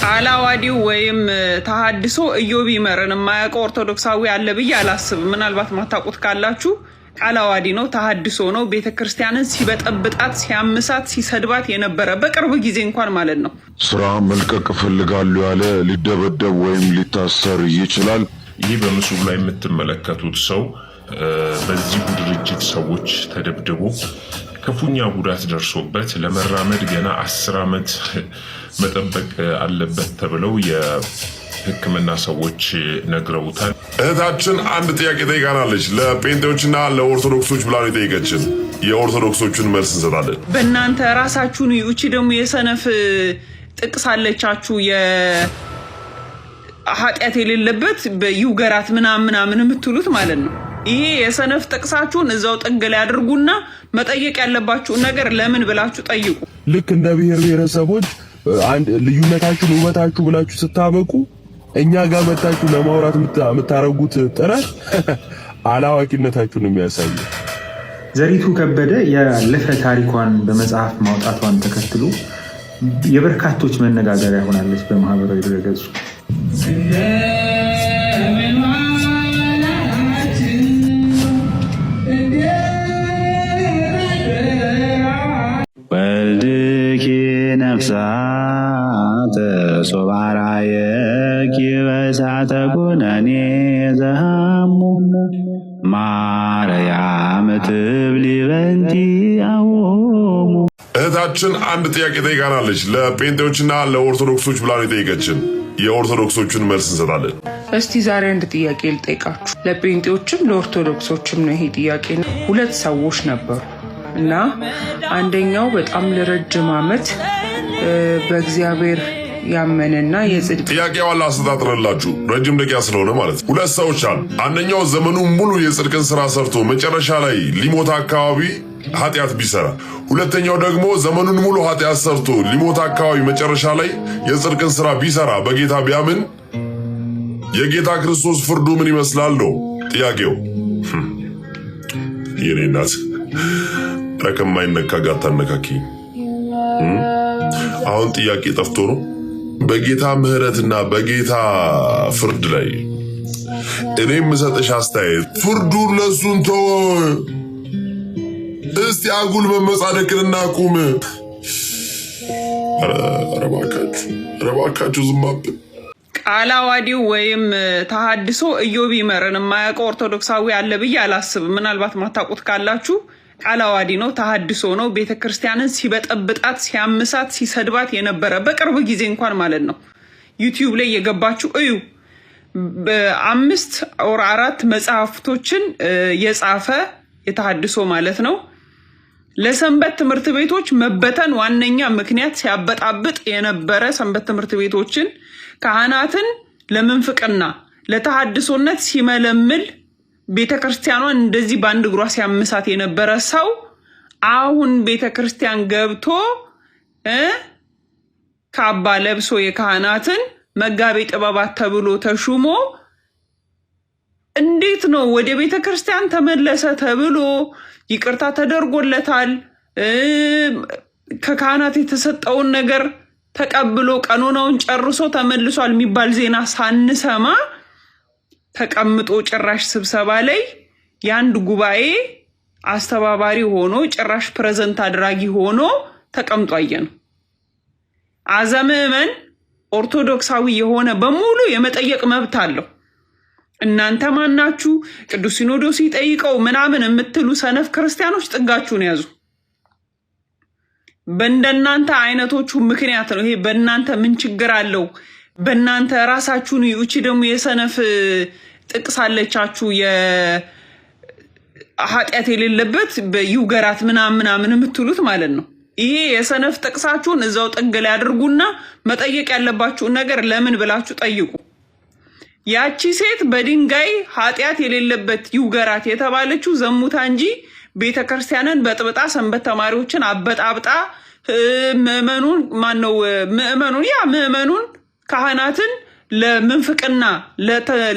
አላዋዲው ወይም ተሐድሶ ኢዮብ ይመርን የማያውቀው ኦርቶዶክሳዊ አለ ብዬ አላስብም። ምናልባት ማታውቁት ካላችሁ አላዋዲ ነው፣ ተሐድሶ ነው። ቤተክርስቲያንን ሲበጠብጣት፣ ሲያምሳት፣ ሲሰድባት የነበረ በቅርብ ጊዜ እንኳን ማለት ነው። ስራ መልቀቅ እፈልጋለሁ ያለ ሊደበደብ ወይም ሊታሰር ይችላል። ይህ በምስሉ ላይ የምትመለከቱት ሰው በዚሁ ድርጅት ሰዎች ተደብድቦ ክፉኛ ጉዳት ደርሶበት ለመራመድ ገና 10 ዓመት መጠበቅ አለበት ተብለው የሕክምና ሰዎች ነግረውታል። እህታችን አንድ ጥያቄ ጠይቃናለች። ለጴንጤዎችና ለኦርቶዶክሶች ብላ ነው የጠየቀችን። የኦርቶዶክሶቹን መልስ እንሰጣለን። በእናንተ ራሳችሁን እቺ ደግሞ የሰነፍ ጥቅስ አለቻችሁ ኃጢአት የሌለበት በይውገራት ምናምን የምትሉት ማለት ነው። ይሄ የሰነፍ ጥቅሳችሁን እዛው ጥግ ላይ አድርጉና መጠየቅ ያለባችሁን ነገር ለምን ብላችሁ ጠይቁ። ልክ እንደ ብሔር ብሔረሰቦች አንድ ልዩነታችሁን ውበታችሁ ብላችሁ ስታበቁ እኛ ጋር መጣችሁ ለማውራት የምታረጉት ጥረት አላዋቂነታችሁን የሚያሳይ። ዘሪቱ ከበደ ያለፈ ታሪኳን በመጽሐፍ ማውጣቷን ተከትሎ የበርካቶች መነጋገሪያ ሆናለች በማህበራዊ ድረገጹ። ወልድኪ ነፍሳት ሶባራየኪ በእሳተ ኩነኔ ዘሃሙ ማርያም ትብሊ በንቲ አዎሙ። እህታችን አንድ ጥያቄ ጠይቃናለች። ለጴንጤዎችና ለኦርቶዶክሶች ብላ ነው የጠየቀችን። የኦርቶዶክሶቹን መልስ እንሰጣለን። እስቲ ዛሬ አንድ ጥያቄ ልጠይቃችሁ። ለጴንጤዎችም ለኦርቶዶክሶችም ነው ይሄ ጥያቄ ነው። 2 ሰዎች ነበሩ እና አንደኛው በጣም ለረጅም ዓመት በእግዚአብሔር ያመነና የጽድቅ ጥያቄዋን ላስተጣጥረላችሁ ረጅም ደቂቃ ስለሆነ ማለት ነው። 2 ሰዎች አሉ። አንደኛው ዘመኑን ሙሉ የጽድቅን ስራ ሰርቶ መጨረሻ ላይ ሊሞት አካባቢ ኃጢአት ቢሰራ፣ ሁለተኛው ደግሞ ዘመኑን ሙሉ ኃጢአት ሰርቶ ሊሞት አካባቢ መጨረሻ ላይ የጽድቅን ስራ ቢሰራ በጌታ ቢያምን የጌታ ክርስቶስ ፍርዱ ምን ይመስላል ነው ጥያቄው። የኔ እናት ረከማይነካ ጋር ታነካኪ። አሁን ጥያቄ ጠፍቶ ነው። በጌታ ምህረትና በጌታ ፍርድ ላይ እኔ የምሰጥሽ አስተያየት ፍርዱን ለሱን ተወ። እስቲ አጉል መመጻደቅን እናቁም። ረባካችሁ ዝማብን። አላዋዲው ወይም ተሐድሶ ኢዮብ ይመርን የማያውቀው ኦርቶዶክሳዊ አለ ብዬ አላስብም። ምናልባት ማታውቁት ካላችሁ አላዋዲ ነው፣ ተሐድሶ ነው። ቤተክርስቲያንን ሲበጠብጣት፣ ሲያምሳት፣ ሲሰድባት የነበረ በቅርብ ጊዜ እንኳን ማለት ነው። ዩቲዩብ ላይ የገባችሁ እዩ። 5 or 4 መጽሐፍቶችን የጻፈ የተሐድሶ ማለት ነው። ለሰንበት ትምህርት ቤቶች መበተን ዋነኛ ምክንያት ሲያበጣብጥ የነበረ ሰንበት ትምህርት ቤቶችን ካህናትን ለምንፍቅና ለተሐድሶነት ሲመለምል ቤተክርስቲያኗን እንደዚህ በአንድ እግሯ ሲያምሳት የነበረ ሰው አሁን ቤተክርስቲያን ገብቶ ካባ ለብሶ የካህናትን መጋቤ ጥበባት ተብሎ ተሹሞ እንዴት ነው ወደ ቤተክርስቲያን ተመለሰ ተብሎ ይቅርታ ተደርጎለታል፣ ከካህናት የተሰጠውን ነገር ተቀብሎ ቀኖናውን ጨርሶ ተመልሷል የሚባል ዜና ሳንሰማ ተቀምጦ ጭራሽ ስብሰባ ላይ የአንድ ጉባኤ አስተባባሪ ሆኖ ጭራሽ ፕሬዘንት አድራጊ ሆኖ ተቀምጦ አየነው። አዘምመን ኦርቶዶክሳዊ የሆነ በሙሉ የመጠየቅ መብት አለው። እናንተ ማናችሁ? ቅዱስ ሲኖዶስ ይጠይቀው ምናምን የምትሉ ሰነፍ ክርስቲያኖች ጥጋችሁን ያዙ። በእንደናንተ አይነቶቹ ምክንያት ነው ይሄ። በእናንተ ምን ችግር አለው? በእናንተ ራሳችሁን እቺ ደግሞ የሰነፍ ጥቅስ አለቻችሁ ኃጢአት የሌለበት በይውገራት ምናምን የምትሉት ማለት ነው። ይሄ የሰነፍ ጥቅሳችሁን እዛው ጥግ ላይ አድርጉና መጠየቅ ያለባችሁን ነገር ለምን ብላችሁ ጠይቁ። ያቺ ሴት በድንጋይ ኃጢአት የሌለበት ይውገራት የተባለችው ዘሙታ እንጂ ቤተክርስቲያንን በጥብጣ ሰንበት ተማሪዎችን አበጣብጣ ምዕመኑን ካህናትን ለምንፍቅና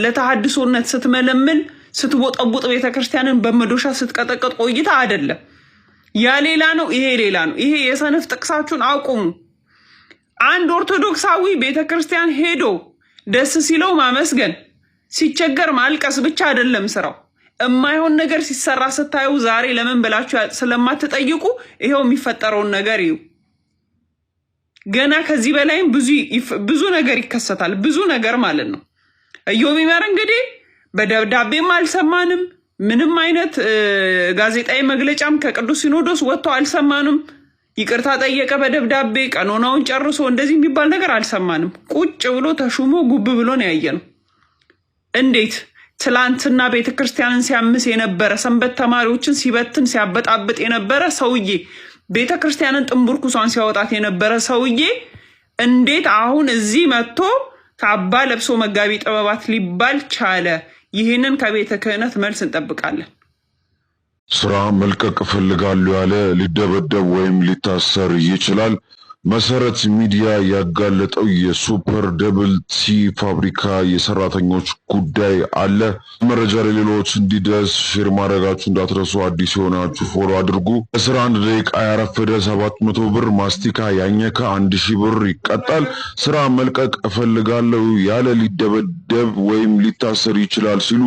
ለተሐድሶነት ስትመለምል ስትቦጠቡጥ ቤተክርስቲያንን በመዶሻ ስትቀጠቀጥ ቆይታ አይደለም። ያ ሌላ ነው፣ ይሄ ሌላ ነው። ይሄ የሰነፍ ጥቅሳችሁን አቁሙ። አንድ ኦርቶዶክሳዊ ቤተክርስቲያን ሄዶ ደስ ሲለው ማመስገን፣ ሲቸገር ማልቀስ ብቻ አይደለም ስራው። እማይሆን ነገር ሲሰራ ስታዩ ዛሬ ለምን ብላችሁ ስለማትጠይቁ ይሄው የሚፈጠረውን ነገር እዩ። ገና ከዚህ በላይም ብዙ ነገር ይከሰታል። ብዙ ነገር ማለት ነው። ኢዮብ ይመር እንግዲህ በደብዳቤም አልሰማንም። ምንም አይነት ጋዜጣዊ መግለጫም ከቅዱስ ሲኖዶስ ወጥቶ አልሰማንም። ይቅርታ ጠየቀ በደብዳቤ ቀኖናውን ጨርሶ እንደዚህ የሚባል ነገር አልሰማንም። ቁጭ ብሎ ተሹሞ ጉብ ብሎ ነው ያየነው። እንዴት ትላንትና ቤተክርስቲያንን ሲያምስ የነበረ ሰንበት ተማሪዎችን ሲበትን ሲያበጣብጥ የነበረ ሰውዬ ቤተክርስቲያንን ጥንቡርኩሷን ሲያወጣት የነበረ ሰውዬ እንዴት አሁን እዚህ መጥቶ ካባ ለብሶ መጋቢ ጥበባት ሊባል ቻለ? ይህንን ከቤተ ክህነት መልስ እንጠብቃለን። ስራ መልቀቅ እፈልጋለሁ ያለ ሊደበደብ ወይም ሊታሰር ይችላል። መሰረት ሚዲያ ያጋለጠው የሱፐር ደብል ቲ ፋብሪካ የሰራተኞች ጉዳይ አለ። መረጃ ለሌሎች እንዲደርስ ሼር ማድረጋችሁ እንዳትረሱ። አዲስ የሆናችሁ ፎሎ አድርጉ። በስራ 1 ደቂቃ ያረፈደ 700 ብር፣ ማስቲካ ያኘከ 1000 ብር ይቀጣል። ስራ መልቀቅ እፈልጋለሁ ያለ ሊደበደብ ወይም ሊታሰር ይችላል ሲሉ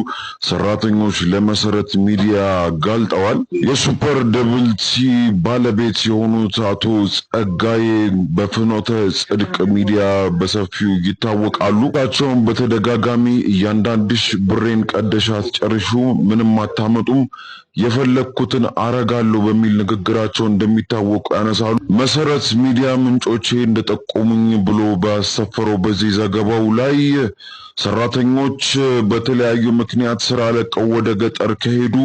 ሰራተኞች ለመሰረት ሚዲያ ጋልጠዋል። የሱፐር ደብል ቲ ባለቤት የሆኑት አቶ ጸጋዬ በፍኖተ ጽድቅ ሚዲያ በሰፊው ይታወቃሉ። ታቸውን በተደጋጋሚ እያንዳንድሽ ብሬን ቀደሽ አትጨርሹ፣ ምንም አታመጡም፣ የፈለኩትን አረጋለሁ በሚል ንግግራቸው እንደሚታወቁ ያነሳሉ። መሰረት ሚዲያ ምንጮቼ እንደጠቆሙኝ ብሎ ባሰፈረው በዚህ ዘገባው ላይ ሰራተኞች በተለያዩ ምክንያት ስራ ለቀው ወደ ገጠር ከሄዱ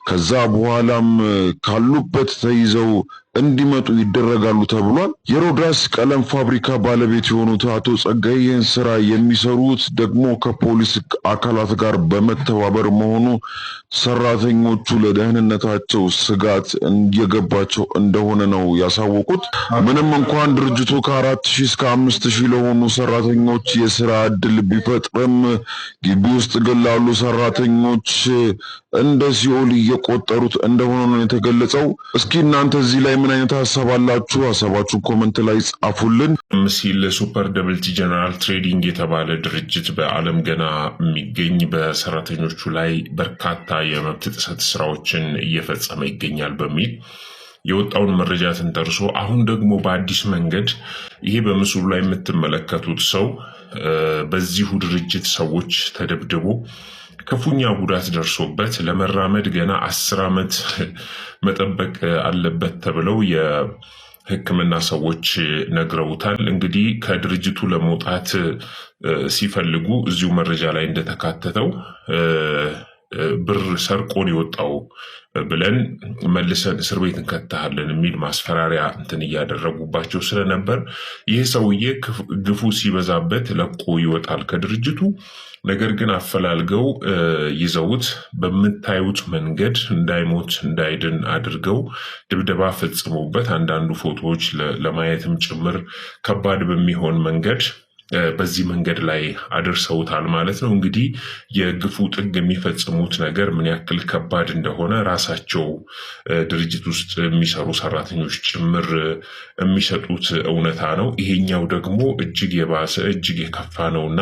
ከዛ በኋላም ካሉበት ተይዘው እንዲመጡ ይደረጋሉ ተብሏል። የሮዳስ ቀለም ፋብሪካ ባለቤት የሆኑት አቶ ጸጋዬ ይህን ስራ የሚሰሩት ደግሞ ከፖሊስ አካላት ጋር በመተባበር መሆኑ ሰራተኞቹ ለደህንነታቸው ስጋት እየገባቸው እንደሆነ ነው ያሳወቁት። ምንም እንኳን ድርጅቱ ከ4000 እስከ 5000 ለሆኑ ሰራተኞች የስራ እድል ቢፈጥርም ግቢ ውስጥ ግን ላሉ ሰራተኞች እንደ ሲኦል እየቆጠሩት እንደሆነ ነው የተገለጸው። እስኪ እናንተ እዚህ ላይ ምን አይነት ሀሳብ አላችሁ? ሀሳባችሁን ኮመንት ላይ ጻፉልን። ሲል ሱፐር ደብል ቲ ጀነራል ትሬዲንግ የተባለ ድርጅት በዓለም ገና የሚገኝ በሰራተኞቹ ላይ በርካታ የመብት ጥሰት ስራዎችን እየፈጸመ ይገኛል በሚል የወጣውን መረጃ ተንተርሶ አሁን ደግሞ በአዲስ መንገድ ይሄ በምስሉ ላይ የምትመለከቱት ሰው በዚሁ ድርጅት ሰዎች ተደብድቦ ክፉኛ ጉዳት ደርሶበት ለመራመድ ገና 10 ዓመት መጠበቅ አለበት ተብለው የሕክምና ሰዎች ነግረውታል። እንግዲህ ከድርጅቱ ለመውጣት ሲፈልጉ እዚሁ መረጃ ላይ እንደተካተተው ብር ሰርቆን የወጣው ብለን መልሰን እስር ቤት እንከታለን የሚል ማስፈራሪያ እንትን እያደረጉባቸው ስለነበር ይህ ሰውዬ ግፉ ሲበዛበት ለቆ ይወጣል ከድርጅቱ። ነገር ግን አፈላልገው ይዘውት በምታዩት መንገድ እንዳይሞት እንዳይድን አድርገው ድብደባ ፈጽመውበት አንዳንዱ ፎቶዎች ለማየትም ጭምር ከባድ በሚሆን መንገድ በዚህ መንገድ ላይ አድርሰውታል ማለት ነው። እንግዲህ የግፉ ጥግ የሚፈጽሙት ነገር ምን ያክል ከባድ እንደሆነ ራሳቸው ድርጅት ውስጥ የሚሰሩ ሰራተኞች ጭምር የሚሰጡት እውነታ ነው። ይሄኛው ደግሞ እጅግ የባሰ እጅግ የከፋ ነውና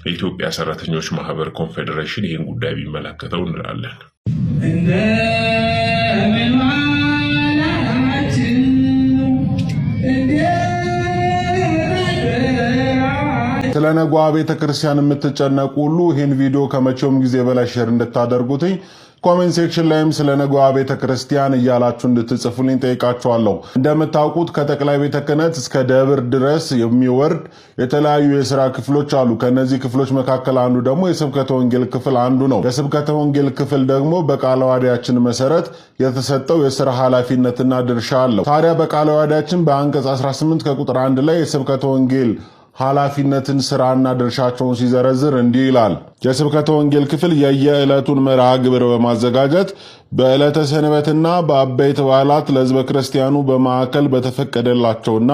የኢትዮጵያ ሰራተኞች ማህበር ኮንፌዴሬሽን ይህን ጉዳይ ቢመለከተው እንላለን። ስለ ነገ ቤተክርስቲያን የምትጨነቁ ሁሉ ይህን ቪዲዮ ከመቼውም ጊዜ በላይ ሼር እንድታደርጉትኝ ኮሜንት ሴክሽን ላይም ስለ ነገ ቤተክርስቲያን እያላችሁ እንድትጽፉልኝ ጠይቃችኋለሁ። እንደምታውቁት ከጠቅላይ ቤተ ክህነት እስከ ደብር ድረስ የሚወርድ የተለያዩ የሥራ ክፍሎች አሉ። ከነዚህ ክፍሎች መካከል አንዱ ደግሞ የስብከተ ወንጌል ክፍል አንዱ ነው። የስብከተ ወንጌል ክፍል ደግሞ በቃለ ዓዋዲያችን መሰረት የተሰጠው የሥራ ኃላፊነትና ድርሻ አለው። ታዲያ በቃለ ዓዋዲያችን በአንቀጽ 18 ከቁጥር 1 ላይ የስብከተ ወንጌል ኃላፊነትን ስራና ድርሻቸውን ሲዘረዝር እንዲህ ይላል። የስብከተ ወንጌል ክፍል የየዕለቱን መርሃ ግብር በማዘጋጀት በዕለተ ሰንበትና በአበይት በዓላት ለሕዝበ ክርስቲያኑ በማዕከል በተፈቀደላቸውና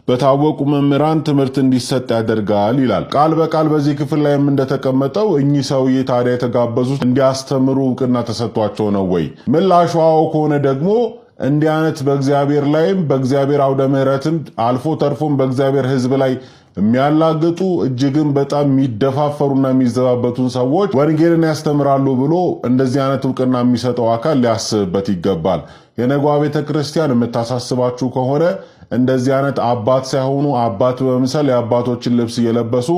በታወቁ መምህራን ትምህርት እንዲሰጥ ያደርጋል ይላል። ቃል በቃል በዚህ ክፍል ላይም እንደተቀመጠው እኚህ ሰውዬ ታዲያ የተጋበዙት እንዲያስተምሩ እውቅና ተሰጥቷቸው ነው ወይ? ምላሹ አዎ ከሆነ ደግሞ እንዲህ አይነት በእግዚአብሔር ላይም በእግዚአብሔር አውደ ምሕረትም አልፎ ተርፎም በእግዚአብሔር ሕዝብ ላይ የሚያላግጡ እጅግም በጣም የሚደፋፈሩና የሚዘባበቱን ሰዎች ወንጌልን ያስተምራሉ ብሎ እንደዚህ አይነት እውቅና የሚሰጠው አካል ሊያስብበት ይገባል። የነገዋ ቤተክርስቲያን የምታሳስባችሁ ከሆነ እንደዚህ አይነት አባት ሳይሆኑ አባት በመምሰል የአባቶችን ልብስ እየለበሱ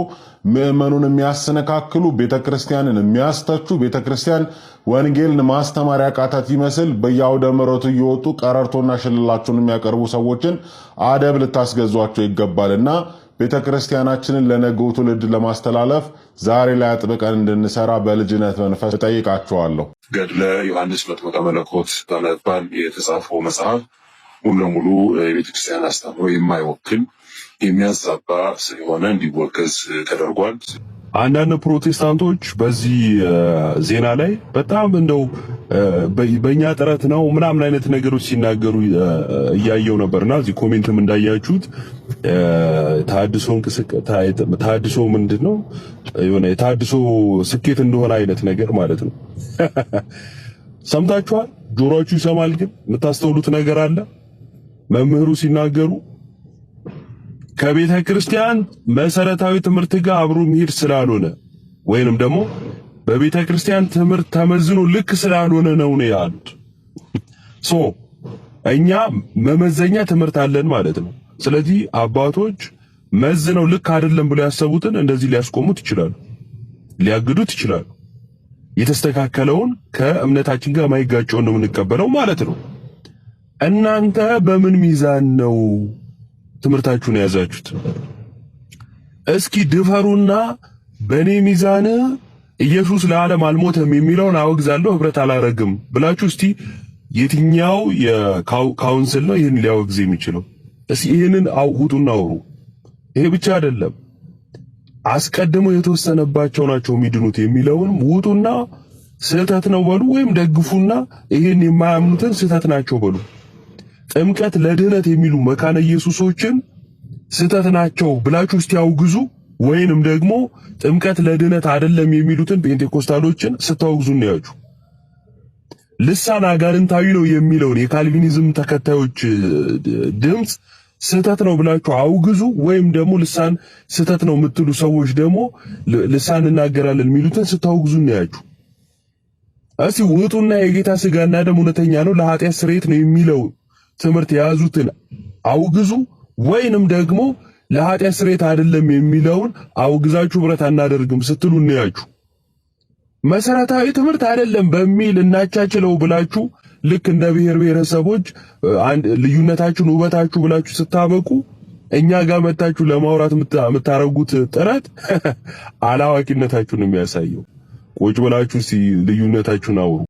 ምዕመኑን የሚያሰነካክሉ ቤተክርስቲያንን የሚያስተቹ ቤተክርስቲያን ወንጌልን ማስተማር ያቃታት ይመስል በየአውደ ምሕረቱ እየወጡ ቀረርቶና ሽልላቸውን የሚያቀርቡ ሰዎችን አደብ ልታስገዟቸው ይገባልና ቤተክርስቲያናችንን ለነገው ትውልድ ለማስተላለፍ ዛሬ ላይ አጥብቀን እንድንሰራ በልጅነት መንፈስ እጠይቃችኋለሁ። ገድለ ዮሐንስ መጥምቀ መለኮት በመባል የተጻፈው መጽሐፍ ሙሉ ለሙሉ የቤተክርስቲያን አስተምሮ የማይወክል የሚያዛባ ስለሆነ እንዲወገዝ ተደርጓል። አንዳንድ ፕሮቴስታንቶች በዚህ ዜና ላይ በጣም እንደው በእኛ ጥረት ነው ምናምን አይነት ነገሮች ሲናገሩ እያየው ነበርና እዚህ ኮሜንትም እንዳያችሁት ታድሶ ምንድነው የሆነ የታድሶ ስኬት እንደሆነ አይነት ነገር ማለት ነው። ሰምታችኋል? ጆሮአችሁ ይሰማል፣ ግን የምታስተውሉት ነገር አለ። መምህሩ ሲናገሩ ከቤተ ክርስቲያን መሰረታዊ ትምህርት ጋር አብሮ መሄድ ስላልሆነ ወይንም ደግሞ በቤተ ክርስቲያን ትምህርት ተመዝኖ ልክ ስላልሆነ ነው ያሉት። እኛ መመዘኛ ትምህርት አለን ማለት ነው። ስለዚህ አባቶች መዝነው ልክ አይደለም ብለው ያሰቡትን እንደዚህ ሊያስቆሙት ይችላሉ፣ ሊያግዱት ይችላሉ። የተስተካከለውን ከእምነታችን ጋር ማይጋጨውን ነው የምንቀበለው ማለት ነው። እናንተ በምን ሚዛን ነው ትምህርታችሁን ያዛችሁት? እስኪ ድፈሩና በኔ ሚዛን ኢየሱስ ለዓለም አልሞተም የሚለውን አወግዛለሁ ህብረት አላረግም ብላችሁ እስቲ የትኛው የካውንስል ነው ይሄን ሊያወግዝ የሚችለው? እስኪ ይሄንን አውጡና አውሩ። ይሄ ብቻ አይደለም፣ አስቀድሞ የተወሰነባቸው ናቸው የሚድኑት የሚለውን ውጡና ስህተት ነው በሉ፣ ወይም ደግፉና ይሄን የማያምኑትን ስህተት ናቸው በሉ። ጥምቀት ለድህነት የሚሉ መካነ ኢየሱሶችን ስህተት ናቸው ብላችሁ እስቲ አውግዙ። ወይንም ደግሞ ጥምቀት ለድህነት አይደለም የሚሉትን ፔንቴኮስታሎችን ስታወግዙ እናያችሁ። ልሳን አጋንንታዊ ነው የሚለውን የካልቪኒዝም ተከታዮች ድምጽ ስህተት ነው ብላችሁ አውግዙ። ወይም ደግሞ ልሳን ስህተት ነው የምትሉ ሰዎች ደግሞ ልሳን እናገራለን የሚሉትን ስታወግዙ እናያችሁ። እስቲ ውጡና የጌታ ስጋና ደም እውነተኛ ነው ለኃጢአት ስርየት ነው የሚለው ትምህርት የያዙትን አውግዙ። ወይንም ደግሞ ለኃጢአት ስርየት አይደለም የሚለውን አውግዛችሁ ህብረት አናደርግም ስትሉ እናያችሁ። መሰረታዊ ትምህርት አይደለም በሚል እናቻችለው ብላችሁ ልክ እንደ ብሔር ብሔረሰቦች ልዩነታችሁን ውበታችሁ ብላችሁ ስታበቁ እኛ ጋር መጣችሁ ለማውራት የምታረጉት ጥረት አላዋቂነታችሁን የሚያሳየው። ቁጭ ብላችሁ ልዩነታችሁን አውሩ።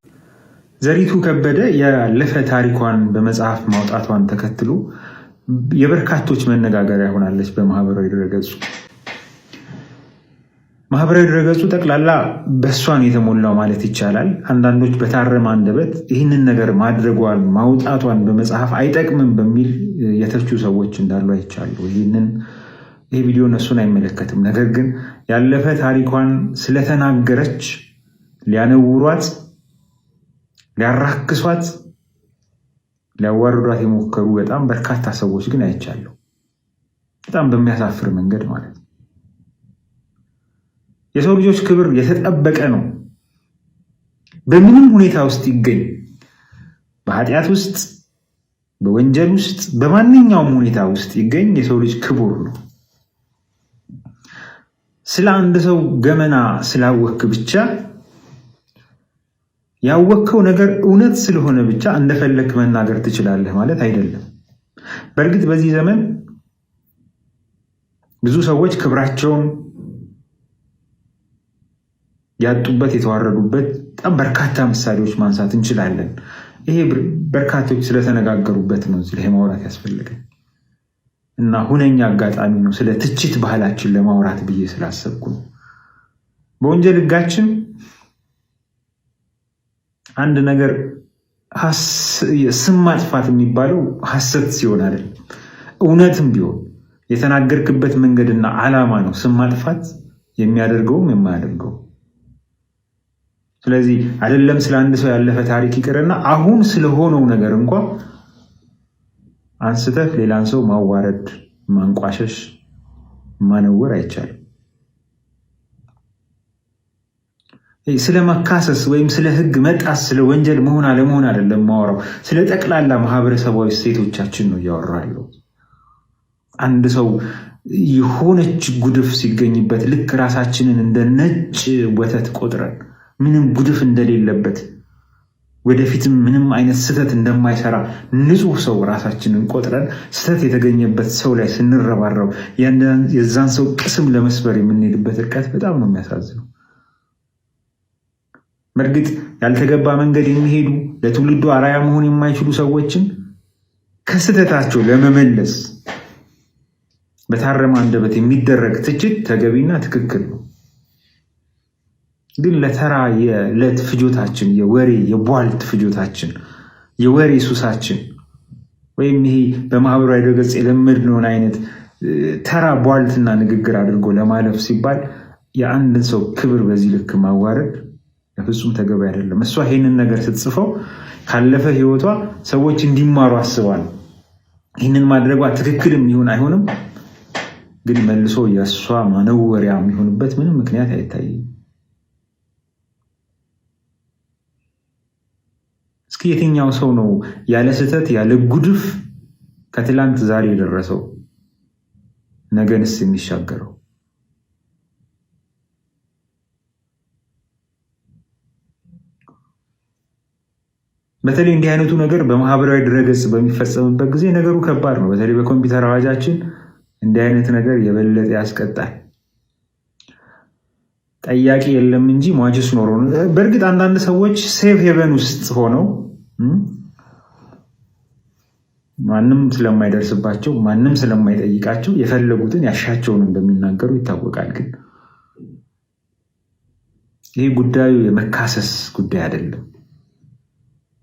ዘሪቱ ከበደ ያለፈ ታሪኳን በመጽሐፍ ማውጣቷን ተከትሎ የበርካቶች መነጋገሪያ ሆናለች በማህበራዊ ድረገጹ። ማህበራዊ ድረገጹ ጠቅላላ በእሷን የተሞላው ማለት ይቻላል። አንዳንዶች በታረመ አንደበት ይህንን ነገር ማድረጓን ማውጣቷን በመጽሐፍ አይጠቅምም በሚል የተቹ ሰዎች እንዳሉ አይቻሉ። ይህ ቪዲዮ እነሱን አይመለከትም። ነገር ግን ያለፈ ታሪኳን ስለተናገረች ሊያነውሯት፣ ሊያራክሷት፣ ሊያዋርዷት የሞከሩ በጣም በርካታ ሰዎች ግን አይቻሉ። በጣም በሚያሳፍር መንገድ ማለት ነው። የሰው ልጆች ክብር የተጠበቀ ነው። በምንም ሁኔታ ውስጥ ይገኝ፣ በኃጢአት ውስጥ፣ በወንጀል ውስጥ፣ በማንኛውም ሁኔታ ውስጥ ይገኝ፣ የሰው ልጅ ክቡር ነው። ስለ አንድ ሰው ገመና ስላወክ ብቻ ያወከው ነገር እውነት ስለሆነ ብቻ እንደፈለክ መናገር ትችላለህ ማለት አይደለም። በእርግጥ በዚህ ዘመን ብዙ ሰዎች ክብራቸውን ያጡበት የተዋረዱበት በጣም በርካታ ምሳሌዎች ማንሳት እንችላለን። ይሄ በርካቶች ስለተነጋገሩበት ነው እዚህ ላይ ማውራት ያስፈልጋል እና ሁነኛ አጋጣሚ ነው ስለ ትችት ባህላችን ለማውራት ብዬ ስላሰብኩ ነው። በወንጀል ሕጋችን አንድ ነገር ስም ማጥፋት የሚባለው ሐሰት ሲሆን አይደለም፣ እውነትም ቢሆን የተናገርክበት መንገድና ዓላማ ነው ስም ማጥፋት የሚያደርገውም የማያደርገው። ስለዚህ አይደለም ስለ አንድ ሰው ያለፈ ታሪክ ይቅርና አሁን ስለሆነው ነገር እንኳን አንስተህ ሌላን ሰው ማዋረድ፣ ማንቋሸሽ፣ ማነወር አይቻልም። ስለ መካሰስ ወይም ስለ ህግ መጣስ ስለ ወንጀል መሆን አለመሆን አይደለም ማወራው፣ ስለ ጠቅላላ ማህበረሰባዊ እሴቶቻችን ነው እያወራለሁ። አንድ ሰው የሆነች ጉድፍ ሲገኝበት ልክ ራሳችንን እንደ ነጭ ወተት ቆጥረን ምንም ጉድፍ እንደሌለበት ወደፊትም ምንም አይነት ስህተት እንደማይሰራ ንጹህ ሰው ራሳችንን ቆጥረን ስህተት የተገኘበት ሰው ላይ ስንረባረው የዛን ሰው ቅስም ለመስበር የምንሄድበት ርቀት በጣም ነው የሚያሳዝነው። በእርግጥ ያልተገባ መንገድ የሚሄዱ ለትውልዱ አራያ መሆን የማይችሉ ሰዎችን ከስህተታቸው ለመመለስ በታረመ አንደበት የሚደረግ ትችት ተገቢና ትክክል ነው። ግን ለተራ የዕለት ፍጆታችን፣ የወሬ የቧልት ፍጆታችን፣ የወሬ ሱሳችን ወይም ይሄ በማህበራዊ ድረገጽ የለመድነውን አይነት ተራ ቧልትና ንግግር አድርጎ ለማለፍ ሲባል የአንድን ሰው ክብር በዚህ ልክ ማዋረድ ለፍጹም ተገቢ አይደለም። እሷ ይሄንን ነገር ስትጽፈው ካለፈ ህይወቷ ሰዎች እንዲማሩ አስባል። ይህንን ማድረጓ ትክክልም ይሁን አይሆንም፣ ግን መልሶ የእሷ ማነወሪያ የሚሆንበት ምንም ምክንያት አይታይም። እስኪ የትኛው ሰው ነው ያለ ስህተት ያለ ጉድፍ ከትላንት ዛሬ የደረሰው ነገንስ የሚሻገረው? በተለይ እንዲህ አይነቱ ነገር በማህበራዊ ድረገጽ በሚፈጸምበት ጊዜ ነገሩ ከባድ ነው። በተለይ በኮምፒውተር አዋጃችን እንዲህ አይነት ነገር የበለጠ ያስቀጣል። ጠያቂ የለም እንጂ ሟችስ ኖሮ። በእርግጥ አንዳንድ ሰዎች ሴፍ ሄቨን ውስጥ ሆነው ማንም ስለማይደርስባቸው ማንም ስለማይጠይቃቸው የፈለጉትን ያሻቸውን እንደሚናገሩ ይታወቃል። ግን ይህ ጉዳዩ የመካሰስ ጉዳይ አይደለም።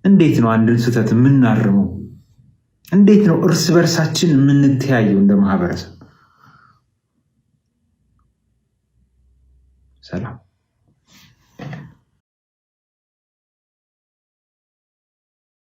እንዴት ነው አንድን ስህተት የምናርመው? እንዴት ነው እርስ በርሳችን የምንተያየው እንደ ማህበረሰብ? ሰላም